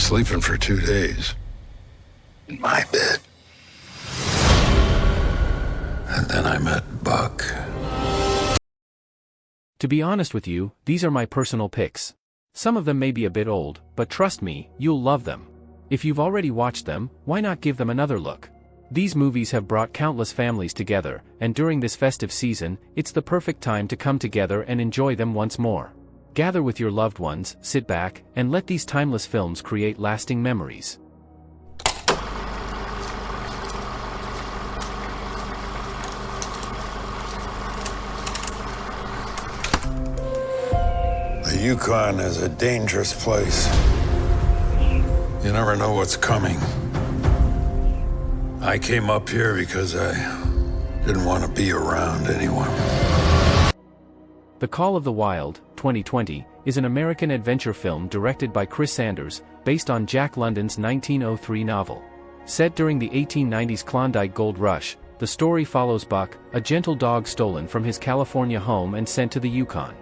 sleeping for 2 days. In my bed. And then I met Buck. To be honest with you, these are my personal picks. Some of them may be a bit old, but trust me, you'll love them. If you've already watched them, why not give them another look? These movies have brought countless families together, and during this festive season, it's the perfect time to come together and enjoy them once more. Gather with your loved ones, sit back, and let these timeless films create lasting memories. The Yukon is a dangerous place. You never know what's coming. I came up here because I didn't want to be around anyone. The Call of the Wild, 2020, is an American adventure film directed by Chris Sanders, based on Jack London's 1903 novel. Set during the 1890s Klondike Gold Rush, the story follows Buck, a gentle dog stolen from his California home and sent to the Yukon.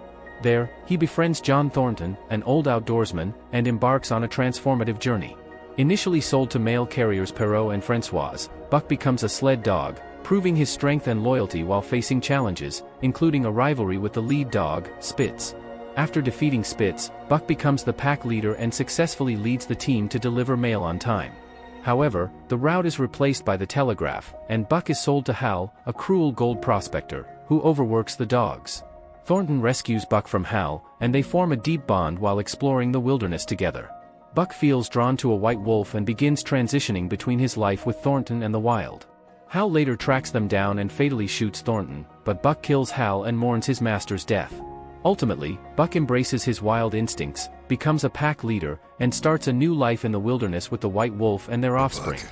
There, he befriends John Thornton, an old outdoorsman, and embarks on a transformative journey. Initially sold to mail carriers Perrault and Francoise, Buck becomes a sled dog, proving his strength and loyalty while facing challenges, including a rivalry with the lead dog, Spitz. After defeating Spitz, Buck becomes the pack leader and successfully leads the team to deliver mail on time. However, the route is replaced by the telegraph, and Buck is sold to Hal, a cruel gold prospector, who overworks the dogs. Thornton rescues Buck from Hal, and they form a deep bond while exploring the wilderness together. Buck feels drawn to a white wolf and begins transitioning between his life with Thornton and the wild. Hal later tracks them down and fatally shoots Thornton, but Buck kills Hal and mourns his master's death. Ultimately, Buck embraces his wild instincts, becomes a pack leader, and starts a new life in the wilderness with the white wolf and their offspring. Buck.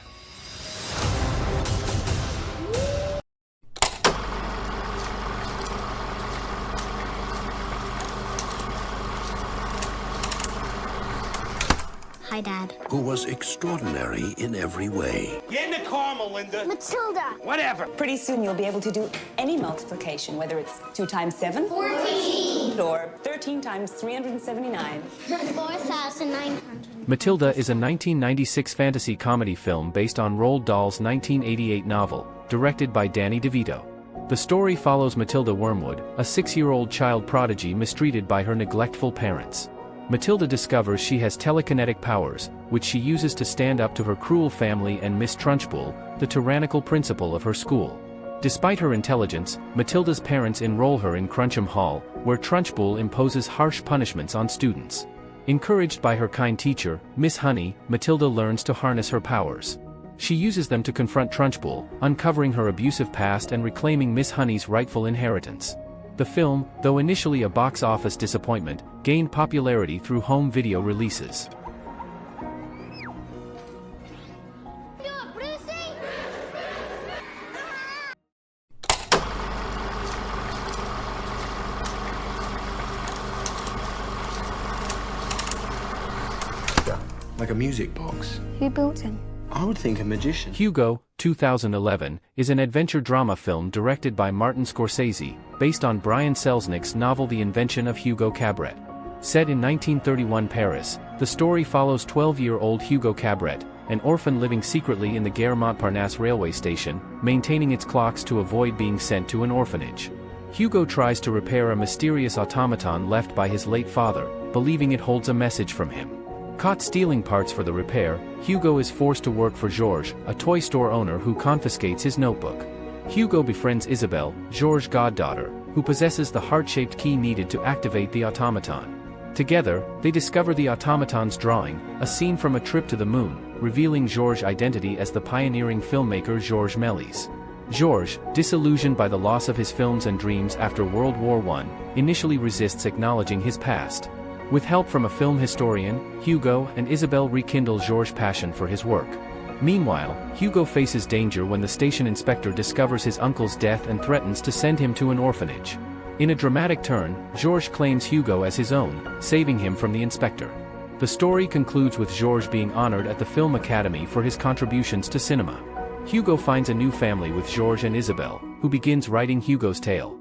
Hi, Dad. Who was extraordinary in every way. Get in the car, Melinda. Matilda. Whatever. Pretty soon you'll be able to do any multiplication, whether it's 2 times 7, 14. or 13 times 379. 4,900. Matilda is a 1996 fantasy comedy film based on Roald Dahl's 1988 novel, directed by Danny DeVito. The story follows Matilda Wormwood, a 6-year-old child prodigy mistreated by her neglectful parents. Matilda discovers she has telekinetic powers, which she uses to stand up to her cruel family and Miss Trunchbull, the tyrannical principal of her school. Despite her intelligence, Matilda's parents enroll her in Cruncham Hall, where Trunchbull imposes harsh punishments on students. Encouraged by her kind teacher, Miss Honey, Matilda learns to harness her powers. She uses them to confront Trunchbull, uncovering her abusive past and reclaiming Miss Honey's rightful inheritance. The film, though initially a box office disappointment, gained popularity through home video releases. Like a music box. Who built him? I would think a magician. Hugo, 2011, is an adventure drama film directed by Martin Scorsese, based on Brian Selznick's novel The Invention of Hugo Cabret. Set in 1931 Paris, the story follows 12-year-old Hugo Cabret, an orphan living secretly in the Gare Montparnasse railway station, maintaining its clocks to avoid being sent to an orphanage. Hugo tries to repair a mysterious automaton left by his late father, believing it holds a message from him. Caught stealing parts for the repair, Hugo is forced to work for Georges, a toy store owner who confiscates his notebook. Hugo befriends Isabelle, Georges' goddaughter, who possesses the heart-shaped key needed to activate the automaton. Together, they discover the automaton's drawing, a scene from A Trip to the Moon, revealing Georges' identity as the pioneering filmmaker Georges Méliès. Georges, disillusioned by the loss of his films and dreams after World War I, initially resists acknowledging his past. With help from a film historian, Hugo and Isabelle rekindle Georges' passion for his work. Meanwhile, Hugo faces danger when the station inspector discovers his uncle's death and threatens to send him to an orphanage. In a dramatic turn, Georges claims Hugo as his own, saving him from the inspector. The story concludes with Georges being honored at the Film Academy for his contributions to cinema. Hugo finds a new family with Georges and Isabelle, who begins writing Hugo's tale.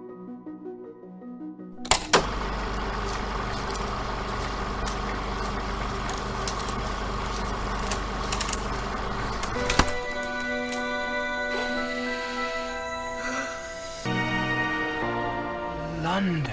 London.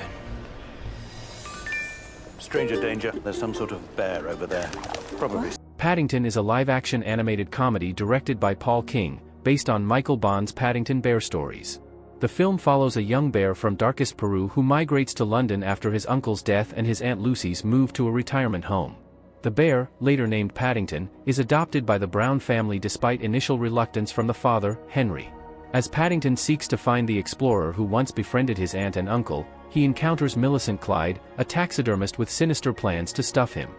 Stranger danger, there's some sort of bear over there. Probably. Paddington is a live-action animated comedy directed by Paul King, based on Michael Bond's Paddington Bear stories. The film follows a young bear from darkest Peru who migrates to London after his uncle's death and his Aunt Lucy's move to a retirement home. The bear, later named Paddington, is adopted by the Brown family despite initial reluctance from the father, Henry. As Paddington seeks to find the explorer who once befriended his aunt and uncle, he encounters Millicent Clyde, a taxidermist with sinister plans to stuff him.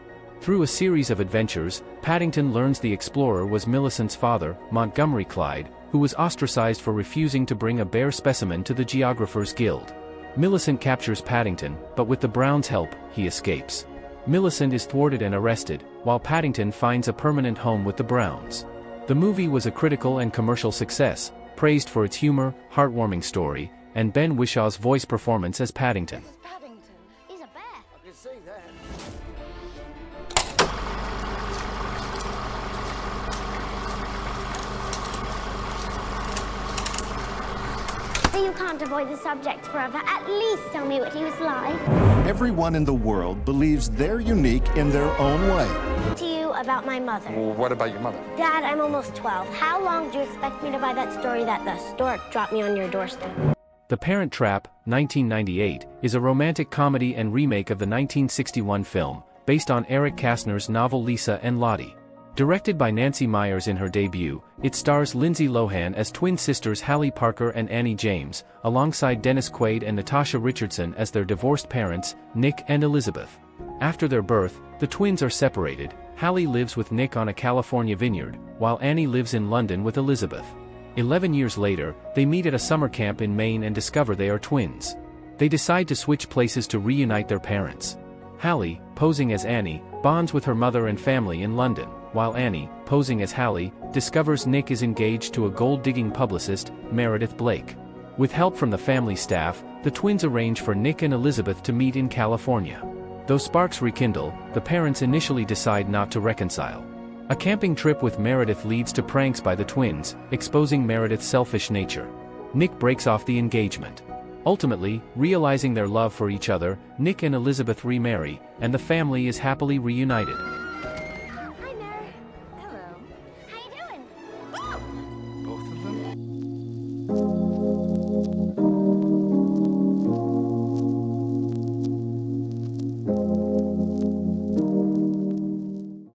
Through a series of adventures, Paddington learns the explorer was Millicent's father, Montgomery Clyde, who was ostracized for refusing to bring a bear specimen to the Geographers Guild. Millicent captures Paddington, but with the Browns' help, he escapes. Millicent is thwarted and arrested, while Paddington finds a permanent home with the Browns. The movie was a critical and commercial success, praised for its humor, heartwarming story, and Ben Whishaw's voice performance as Paddington. Paddington. He's a bear. I can see that. So you can't avoid the subject forever. At least tell me what he was like. Everyone in the world believes they're unique in their own way. To you about my mother. Well, what about your mother? Dad, I'm almost 12. How long do you expect me to buy that story that the stork dropped me on your doorstep? The Parent Trap, 1998, is a romantic comedy and remake of the 1961 film, based on Eric Kastner's novel Lisa and Lottie. Directed by Nancy Meyers in her debut, it stars Lindsay Lohan as twin sisters Hallie Parker and Annie James, alongside Dennis Quaid and Natasha Richardson as their divorced parents, Nick and Elizabeth. After their birth, the twins are separated. Hallie lives with Nick on a California vineyard, while Annie lives in London with Elizabeth. 11 years later, they meet at a summer camp in Maine and discover they are twins. They decide to switch places to reunite their parents. Hallie, posing as Annie, bonds with her mother and family in London, while Annie, posing as Hallie, discovers Nick is engaged to a gold-digging publicist, Meredith Blake. With help from the family staff, the twins arrange for Nick and Elizabeth to meet in California. Though sparks rekindle, the parents initially decide not to reconcile. A camping trip with Meredith leads to pranks by the twins, exposing Meredith's selfish nature. Nick breaks off the engagement. Ultimately, realizing their love for each other, Nick and Elizabeth remarry, and the family is happily reunited.